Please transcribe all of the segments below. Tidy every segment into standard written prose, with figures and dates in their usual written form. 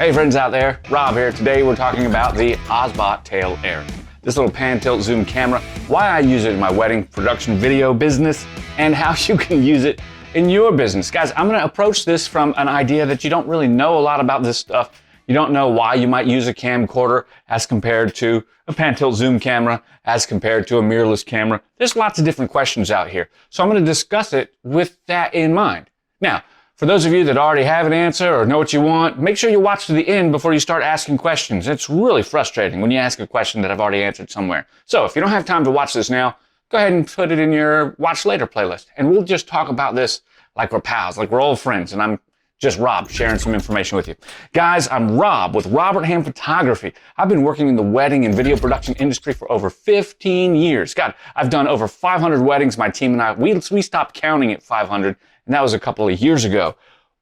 Hey friends out there, Rob here. Today we're talking about the obsbot Tail Air. This little pan tilt zoom camera, why I use it in my wedding production video business, and how you can use it in your business. Guys, I'm gonna approach this from an idea that you don't really know a lot about this stuff. You don't know why you might use a camcorder as compared to a pan tilt zoom camera, as compared to a mirrorless camera. There's lots of different questions out here. So I'm gonna discuss it with that in mind. Now, for those of you that already have an answer or know what you want, make sure you watch to the end before you start asking questions. It's really frustrating when you ask a question that I've already answered somewhere. So if you don't have time to watch this now, go ahead and put it in your watch later playlist. And we'll just talk about this like we're pals, like we're old friends, and I'm just Rob sharing some information with you. Guys, I'm Rob with Robert Ham Photography. I've been working in the wedding and video production industry for over 15 years. God, I've done over 500 weddings. My team and I, we stopped counting at 500. And that was a couple of years ago.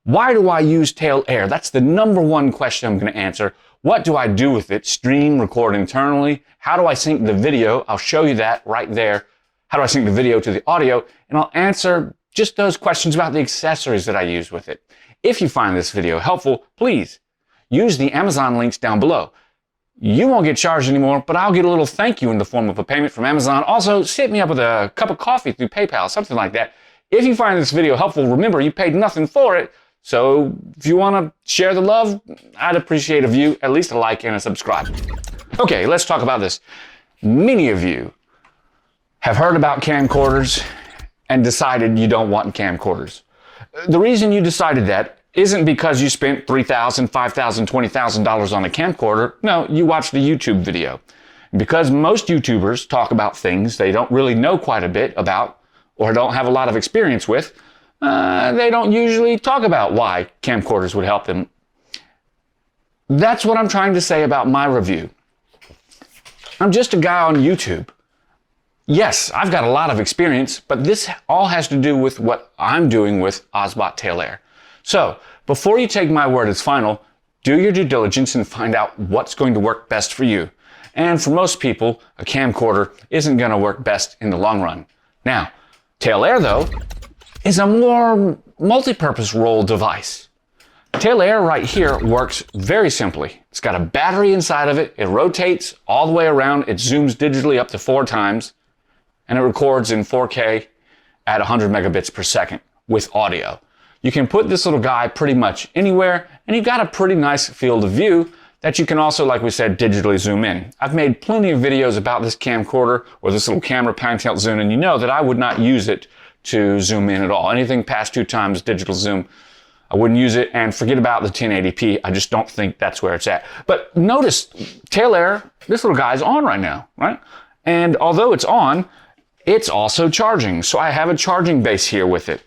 Why do I use Tail Air? That's the number one question I'm going to answer. What do I do with it? Stream, record internally? How do I sync the video? I'll show you that right there. How do I sync the video to the audio? And I'll answer just those questions about the accessories that I use with it. If you find this video helpful, please use the Amazon links down below. You won't get charged anymore, but I'll get a little thank you in the form of a payment from Amazon. Also, hit me up with a cup of coffee through PayPal, something like that. If you find this video helpful, remember you paid nothing for it. So if you want to share the love, I'd appreciate a view, at least a like and a subscribe. Okay, let's talk about this. Many of you have heard about camcorders and decided you don't want camcorders. The reason you decided that isn't because you spent $3,000, $5,000, $20,000 on a camcorder. No, you watched a YouTube video. Because most YouTubers talk about things they don't really know quite a bit about or don't have a lot of experience with, they don't usually talk about why camcorders would help them. That's what I'm trying to say about my review. I'm just a guy on YouTube. Yes, I've got a lot of experience, but this all has to do with what I'm doing with obsbot Tail Air. So, before you take my word as final, do your due diligence and find out what's going to work best for you. And for most people, a camcorder isn't going to work best in the long run. Now, Tail Air, though, is a more multi-purpose role device. Tail Air right here works very simply. It's got a battery inside of it. It rotates all the way around. It zooms digitally up to 4 times, and it records in 4K at 100 megabits per second with audio. You can put this little guy pretty much anywhere, and you've got a pretty nice field of view that you can also, like we said, digitally zoom in. I've made plenty of videos about this camcorder or this little camera pan tilt zoom, and you know that I would not use it to zoom in at all. Anything past 2 times digital zoom, I wouldn't use it, and forget about the 1080p. I just don't think that's where it's at. But notice, Tail Air, this little guy is on right now, right? And although it's on, it's also charging. So I have a charging base here with it.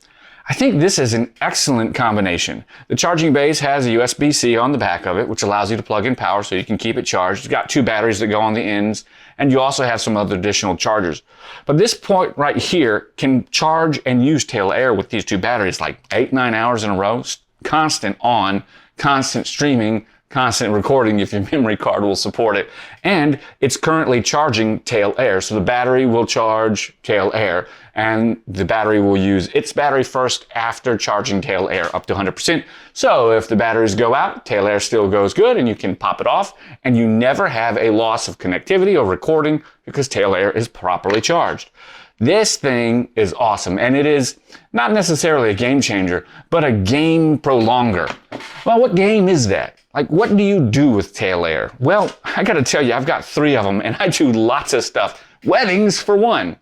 I think this is an excellent combination. The charging base has a USB-C on the back of it, which allows you to plug in power so you can keep it charged. It's got 2 batteries that go on the ends, and you also have some other additional chargers. But this point right here can charge and use Tail Air with these 2 batteries like 8-9 hours in a row, constant on, constant streaming, constant recording if your memory card will support it. And it's currently charging Tail Air, so the battery will charge Tail Air, and the battery will use its battery first after charging Tail Air up to 100%. So if the batteries go out, Tail Air still goes good, and you can pop it off, and you never have a loss of connectivity or recording because Tail Air is properly charged. This thing is awesome, and it is not necessarily a game changer, but a game prolonger. Well, what game is that? Like, what do you do with Tail Air? Well, I gotta tell you, I've got 3 of them, and I do lots of stuff. Weddings, for one.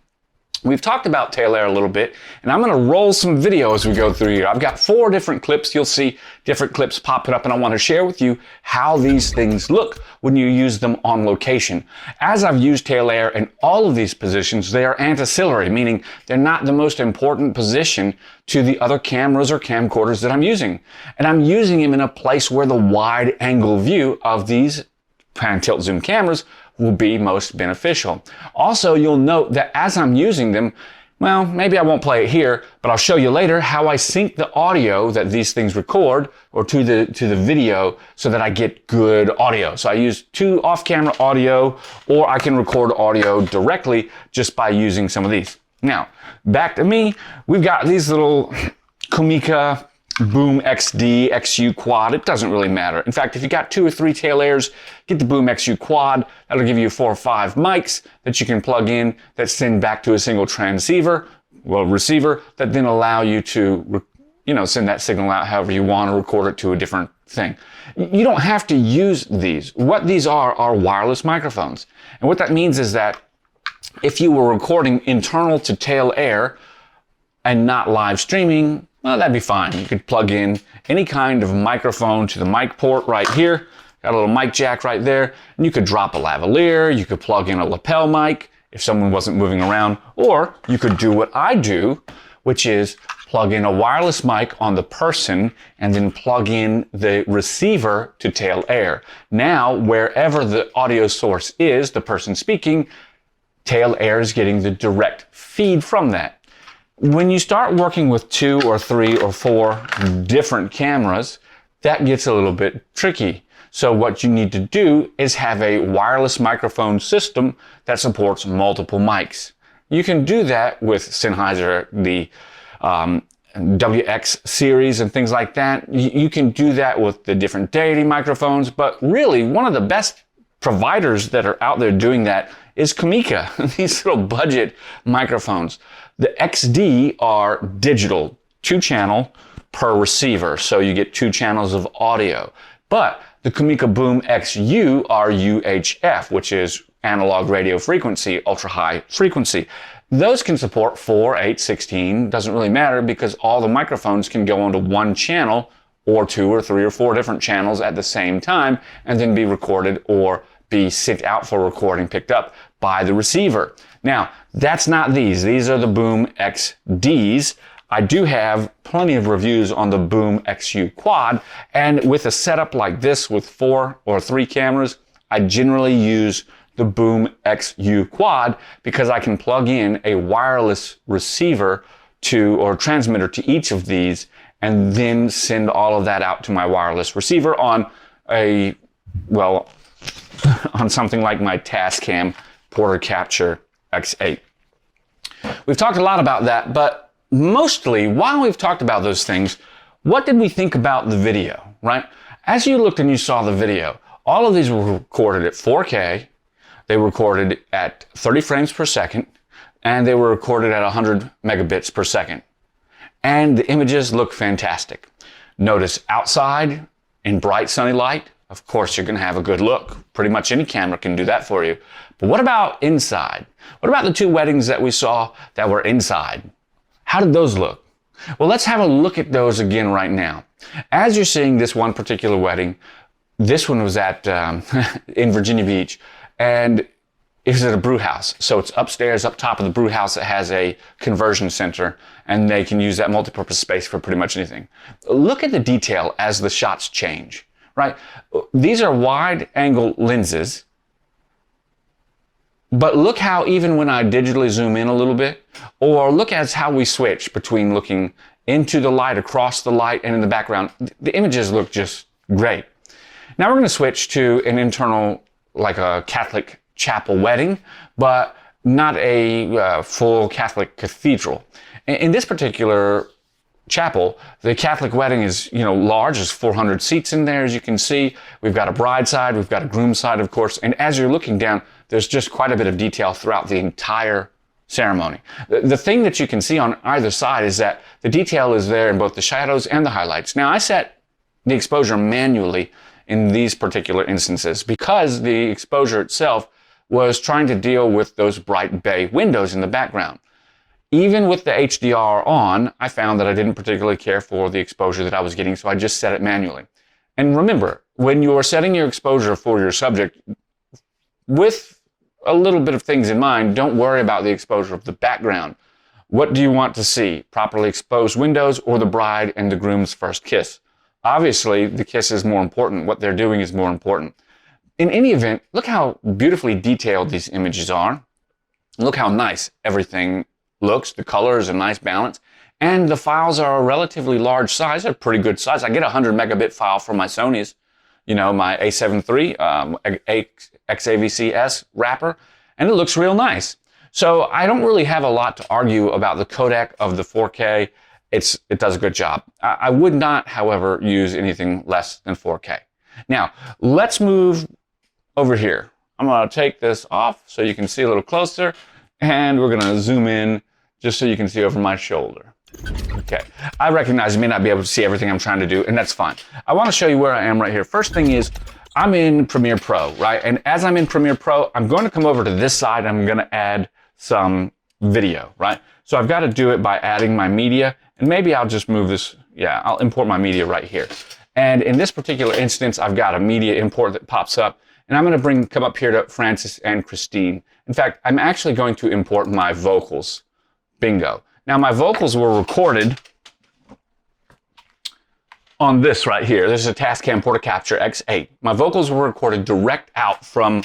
We've talked about Tail Air a little bit, and I'm going to roll some video as we go through here. I've got 4 different clips. You'll see different clips popping up, and I want to share with you how these things look when you use them on location. As I've used Tail Air in all of these positions, they are ancillary, meaning they're not the most important position to the other cameras or camcorders that I'm using. And I'm using them in a place where the wide angle view of these pan tilt zoom cameras will be most beneficial. Also, you'll note that as I'm using them, well, maybe I won't play it here, but I'll show you later how I sync the audio that these things record or to the video so that I get good audio. So I use 2 off-camera audio, or I can record audio directly just by using some of these. Now, back to me, we've got these little Comica Boom XD, XU Quad, it doesn't really matter. In fact, if you got 2 or 3 tail airs, get the Boom XU Quad. That'll give you 4 or 5 mics that you can plug in that send back to a single receiver that then allow you to, send that signal out however you want, or record it to a different thing. You don't have to use these. What these are wireless microphones. And what that means is that if you were recording internal to tail air and not live streaming, well, that'd be fine. You could plug in any kind of microphone to the mic port right here. Got a little mic jack right there. And you could drop a lavalier. You could plug in a lapel mic if someone wasn't moving around. Or you could do what I do, which is plug in a wireless mic on the person and then plug in the receiver to tail air. Now, wherever the audio source is, the person speaking, tail air is getting the direct feed from that. When you start working with 2 or 3 or 4 different cameras, that gets a little bit tricky. So what you need to do is have a wireless microphone system that supports multiple mics. You can do that with Sennheiser, the WX series and things like that. You can do that with the different Deity microphones, but really one of the best providers that are out there doing that is Kamika, these little budget microphones. The XD are digital, 2-channel per receiver, so you get 2 channels of audio. But the Kamika Boom XU are UHF, which is analog radio frequency, ultra high frequency. Those can support 4, 8, 16, doesn't really matter because all the microphones can go onto 1 channel or 2 or 3 or 4 different channels at the same time and then be recorded or be sent out for recording, picked up by the receiver. Now, that's not these. These are the Boom XDs. I do have plenty of reviews on the Boom XU Quad, and with a setup like this with 4 or 3 cameras, I generally use the Boom XU Quad because I can plug in a wireless receiver or transmitter to each of these and then send all of that out to my wireless receiver on on something like my Tascam Porter Capture X8. We've talked a lot about that, but mostly while we've talked about those things, what did we think about the video, right? As you looked and you saw the video, all of these were recorded at 4K, they were recorded at 30 frames per second, and they were recorded at 100 megabits per second. And the images look fantastic. Notice outside in bright sunny light, of course you're going to have a good look. Pretty much any camera can do that for you. But what about inside? What about the 2 weddings that we saw that were inside? How did those look? Well, let's have a look at those again right now. As you're seeing this one particular wedding, this one was at in Virginia Beach, and it was at a brew house. So it's upstairs, up top of the brew house. It has a conversion center, and they can use that multi-purpose space for pretty much anything. Look at the detail as the shots change, right? These are wide-angle lenses, but look how even when I digitally zoom in a little bit, or look at how we switch between looking into the light, across the light, and in the background, the images look just great. Now we're going to switch to an internal, like a Catholic chapel wedding, but not a full Catholic cathedral. In this particular chapel, the Catholic wedding is, large. There's 400 seats in there, as you can see. We've got a bride side, we've got a groom side, of course, and as you're looking down, there's just quite a bit of detail throughout the entire ceremony. The thing that you can see on either side is that the detail is there in both the shadows and the highlights. Now, I set the exposure manually in these particular instances because the exposure itself was trying to deal with those bright bay windows in the background. Even with the HDR on, I found that I didn't particularly care for the exposure that I was getting, so I just set it manually. And remember, when you are setting your exposure for your subject, with a little bit of things in mind, don't worry about the exposure of the background. What do you want to see? Properly exposed windows or the bride and the groom's first kiss? Obviously, the kiss is more important. What they're doing is more important. In any event, look how beautifully detailed these images are. Look how nice everything looks. The color is a nice balance. And the files are a relatively large size, a pretty good size. I get a 100 megabit file from my Sony's, my A7 III, XAVC-S wrapper, and it looks real nice. So I don't really have a lot to argue about the codec of the 4K it does a good job. I would not, however, use anything less than 4K. Now, let's move over here. I'm going to take this off so you can see a little closer, and we're going to zoom in just so you can see over my shoulder. Okay, I recognize you may not be able to see everything I'm trying to do, and that's fine. I want to show you where I am right here. First thing is, I'm in Premiere Pro, right? And as I'm in Premiere Pro, I'm going to come over to this side, and I'm going to add some video, right? So I've got to do it by adding my media, and maybe I'll just move this, yeah, I'll import my media right here. And in this particular instance, I've got a media import that pops up, and I'm going to come up here to Francis and Christine. In fact, I'm actually going to import my vocals. Bingo. Now, my vocals were recorded on this right here. This is a Tascam Portacapture X8. My vocals were recorded direct out from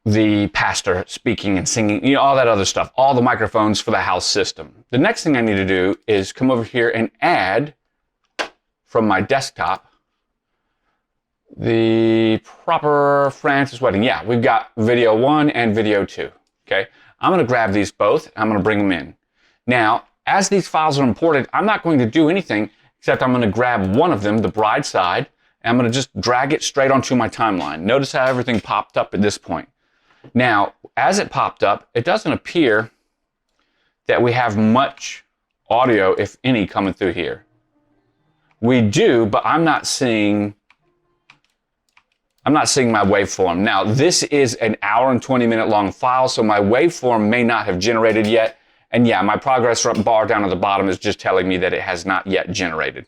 the pastor speaking and singing, you know, all that other stuff, all the microphones for the house system. The next thing I need to do is come over here and add from my desktop the proper Francis wedding. Yeah, we've got video 1 and video 2. Okay, I'm going to grab these both. I'm going to bring them in. Now, as these files are imported, I'm not going to do anything except I'm going to grab one of them, the bride side, and I'm going to just drag it straight onto my timeline. Notice how everything popped up at this point. Now, as it popped up, it doesn't appear that we have much audio, if any, coming through here. We do, but I'm not seeing my waveform. Now, this is an hour and 20-minute long file, so my waveform may not have generated yet. And yeah, my progress bar down at the bottom is just telling me that it has not yet generated.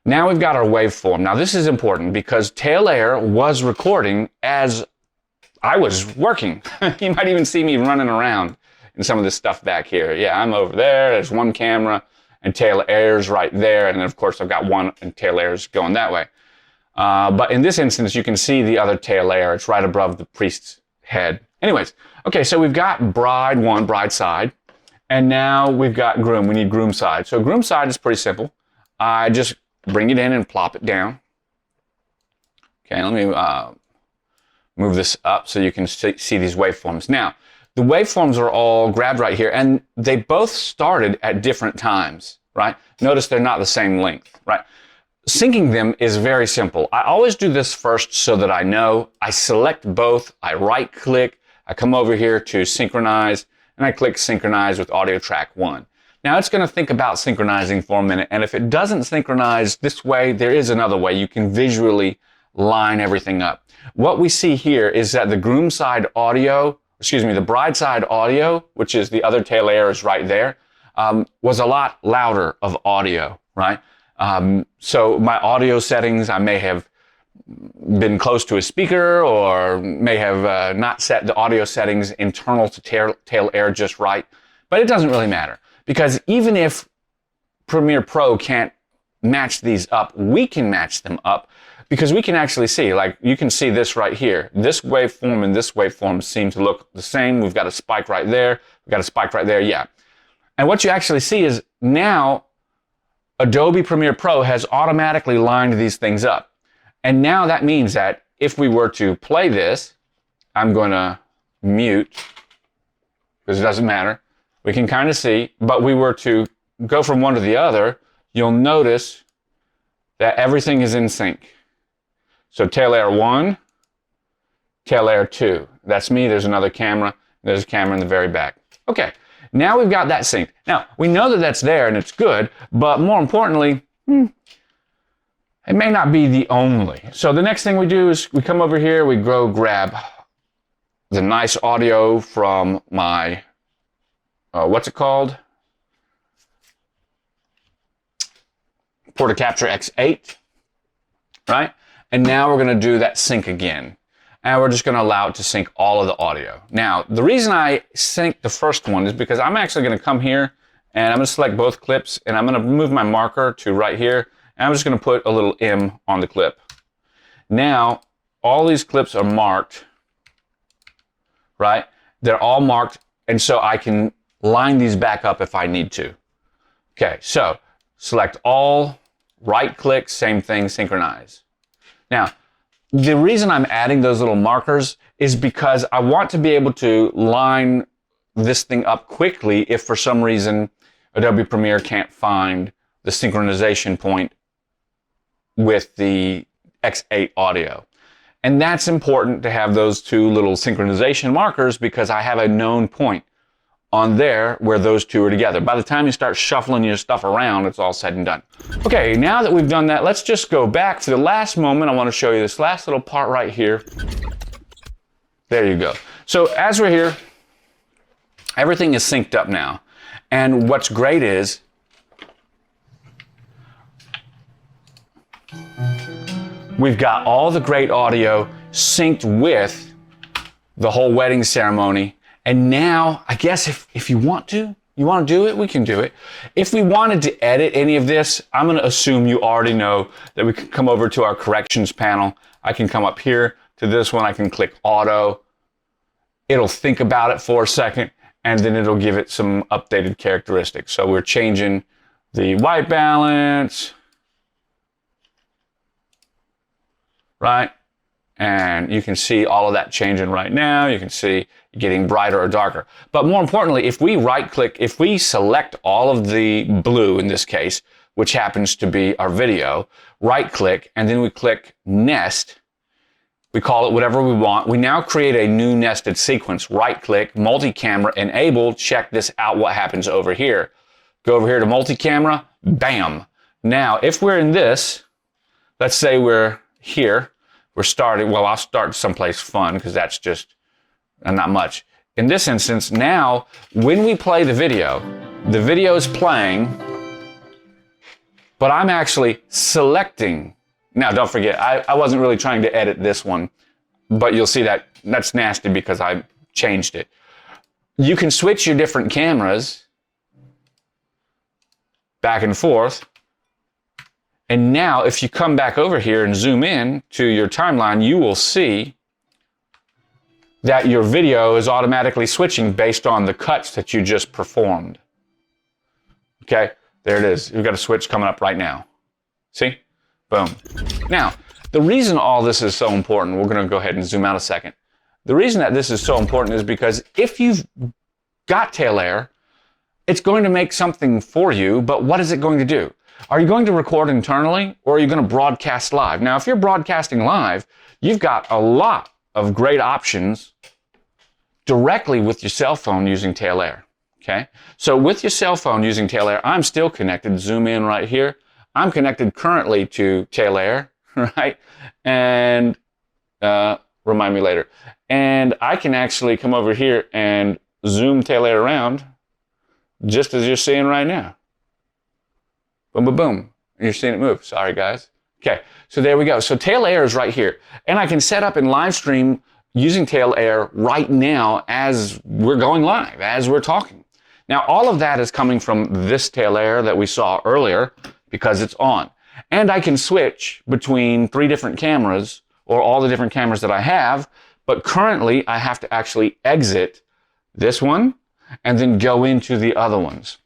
Now we've got our waveform. Now this is important because Tail Air was recording as I was working. You might even see me running around in some of this stuff back here. Yeah, I'm over there. There's one camera, and Tail Air's right there. And then, of course, I've got one, and Tail Air's going that way. But in this instance, you can see the other Tail Air. It's right above the priest's head. Anyways, okay, so we've got bride 1, bride side. And now we've got groom. We need groom side. So groom side is pretty simple. I just bring it in and plop it down. Okay, let me move this up so you can see these waveforms. Now, the waveforms are all grabbed right here, and they both started at different times, right? Notice they're not the same length, right? Syncing them is very simple. I always do this first so that I know. I select both, I right-click, I come over here to synchronize, and I click synchronize with audio track 1. Now it's going to think about synchronizing for a minute, and if it doesn't synchronize this way, there is another way. You can visually line everything up. What we see here is that the groom side audio, the bride side audio, which is the other Tail Air is right there, was a lot louder of audio, right? So my audio settings, I may have been close to a speaker or may have not set the audio settings internal to Tail Air just right, but it doesn't really matter because even if Premiere Pro can't match these up, we can match them up because we can actually see, like you can see this right here. This waveform and this waveform seem to look the same. We've got a spike right there. We've got a spike right there, yeah. And what you actually see is now Adobe Premiere Pro has automatically lined these things up. And now that means that if we were to play this, I'm going to mute because it doesn't matter. We can kind of see, but we were to go from one to the other, you'll notice that everything is in sync. So Tail Air 1, Tail Air 2. That's me. There's another camera. There's a camera in the very back. Okay, now we've got that synced. Now, we know that that's there and it's good, but more importantly, it may not be the only. So the next thing we do is we come over here, we go grab the nice audio from my, what's it called? Portacapture X8, right? And now we're going to do that sync again. And we're just going to allow it to sync all of the audio. Now, the reason I sync the first one is because I'm actually going to come here and I'm going to select both clips and I'm going to move my marker to right here. And I'm just going to put a little M on the clip. Now, all these clips are marked, right? They're all marked, and so I can line these back up if I need to. Okay, so select all, right-click, same thing, synchronize. Now, the reason I'm adding those little markers is because I want to be able to line this thing up quickly if for some reason Adobe Premiere can't find the synchronization point with the X8 audio. And that's important to have those two little synchronization markers because I have a known point on there where those two are together. By the time you start shuffling your stuff around, it's all said and done. Okay, now that we've done that, let's just go back to the last moment. I want to show you this last little part right here. There you go. So as we're here, everything is synced up now. And what's great is we've got all the great audio synced with the whole wedding ceremony. And now, I guess if you want to do it, we can do it. If we wanted to edit any of this, I'm going to assume you already know that we can come over to our corrections panel. I can come up here to this one. I can click auto. It'll think about it for a second, and then it'll give it some updated characteristics. So we're changing the white balance, right? And you can see all of that changing right now. You can see getting brighter or darker. But more importantly, if we right click, if we select all of the blue in this case, which happens to be our video, right click, and then we click nest, we call it whatever we want. We now create a new nested sequence. Right click, multi-camera, enable, check this out, what happens over here. Go over here to multi-camera, bam. Now, if we're in this, let's say we're here, we're starting, well, I'll start someplace fun because that's just not much. In this instance, now, when we play the video is playing, but I'm actually selecting. Now, don't forget, I wasn't really trying to edit this one, but you'll see that that's nasty because I changed it. You can switch your different cameras back and forth. And now, if you come back over here and zoom in to your timeline, you will see that your video is automatically switching based on the cuts that you just performed. Okay, there it is. We've got a switch coming up right now. See? Boom. Now, the reason all this is so important, we're going to go ahead and zoom out a second. The reason that this is so important is because if you've got tail air, it's going to make something for you, but what is it going to do? Are you going to record internally, or are you going to broadcast live? Now, if you're broadcasting live, you've got a lot of great options directly with your cell phone using tail air. Okay? So with your cell phone using tail air, I'm still connected. Zoom in right here. I'm connected currently to tail air, right? And remind me later. And I can actually come over here and zoom tail air around just as you're seeing right now. Boom, boom, boom. You're seeing it move. Sorry, guys. Okay, so there we go. So tail air is right here. And I can set up and live stream using tail air right now as we're going live, as we're talking. Now, all of that is coming from this tail air that we saw earlier because it's on. And I can switch between 3 different cameras or all the different cameras that I have, but currently I have to actually exit this one and then go into the other ones.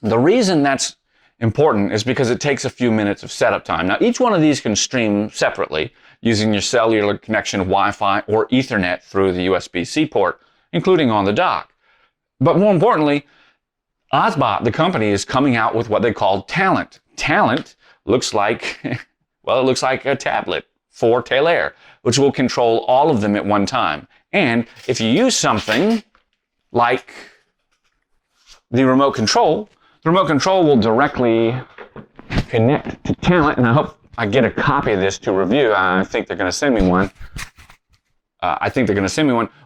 The reason that's important is because it takes a few minutes of setup time. Now, each one of these can stream separately using your cellular connection, Wi-Fi, or Ethernet through the USB-C port, including on the dock. But more importantly, obsbot, the company, is coming out with what they call Talent. Talent looks like, well, it looks like a tablet for tail air, which will control all of them at one time. And if you use something like the remote control will directly connect to Talent, and I hope I get a copy of this to review. I think they're going to send me one.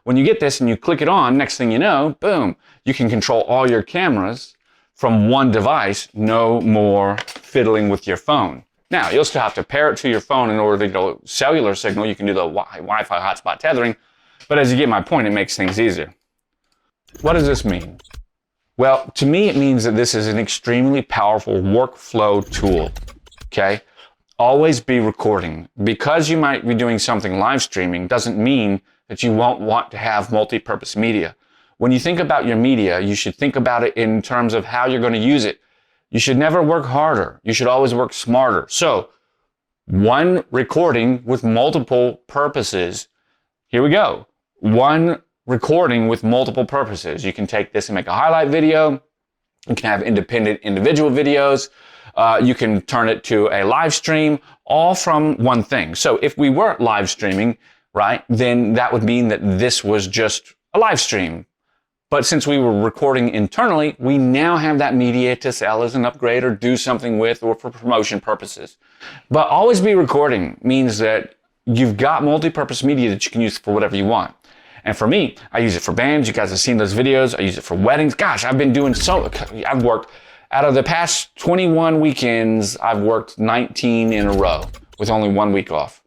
When you get this and you click it on, next thing you know, boom, you can control all your cameras from one device, no more fiddling with your phone. Now, you'll still have to pair it to your phone in order to get a cellular signal. You can do the Wi-Fi hotspot tethering, but as you get my point, it makes things easier. What does this mean? Well, to me, it means that this is an extremely powerful workflow tool, okay? Always be recording. Because you might be doing something live streaming doesn't mean that you won't want to have multi-purpose media. When you think about your media, you should think about it in terms of how you're going to use it. You should never work harder. You should always work smarter. So, one recording with multiple purposes. Here we go. One recording with multiple purposes. You can take this and make a highlight video. You can have independent individual videos. You can turn it to a live stream, all from one thing. So if we were live streaming, right, then that would mean that this was just a live stream. But since we were recording internally, we now have that media to sell as an upgrade or do something with or for promotion purposes. But always be recording means that you've got multi-purpose media that you can use for whatever you want. And for me, I use it for bands. You guys have seen those videos. I use it for weddings. Gosh, I've worked out of the past 21 weekends, I've worked 19 in a row with only 1 week off.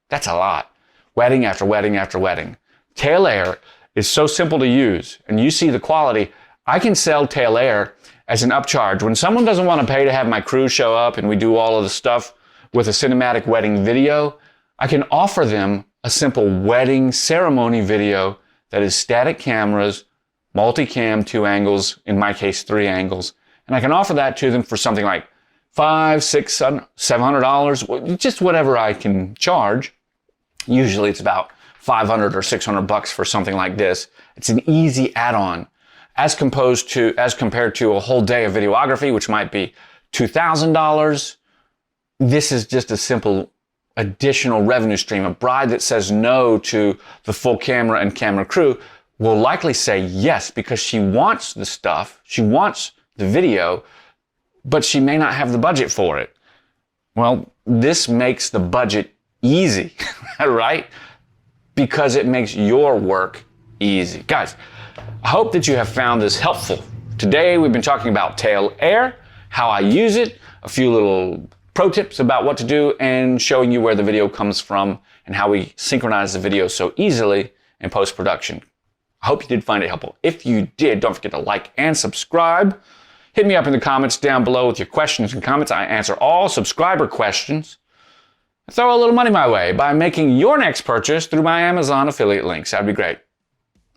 That's a lot. Wedding after wedding after wedding. Tail Air is so simple to use, and you see the quality. I can sell Tail Air as an upcharge. When someone doesn't want to pay to have my crew show up and we do all of the stuff with a cinematic wedding video, I can offer them a simple wedding ceremony video that is static cameras, multicam, 2 angles, in my case 3 angles, and I can offer that to them for something like $500, $600, $700, just whatever I can charge. Usually it's about $500 or $600 for something like this. It's an easy add-on as compared to a whole day of videography, which might be $2,000. This is just a simple additional revenue stream. A bride that says no to the full camera and camera crew will likely say yes because she wants the stuff, she wants the video, but she may not have the budget for it. Well, this makes the budget easy, right? Because it makes your work easy. Guys, I hope that you have found this helpful. Today we've been talking about Tail Air, how I use it, a few little pro tips about what to do, and showing you where the video comes from and how we synchronize the video so easily in post-production. I hope you did find it helpful. If you did, don't forget to like and subscribe. Hit me up in the comments down below with your questions and comments. I answer all subscriber questions. Throw a little money my way by making your next purchase through my Amazon affiliate links. That'd be great.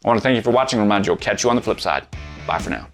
I want to thank you for watching and remind you I'll catch you on the flip side. Bye for now.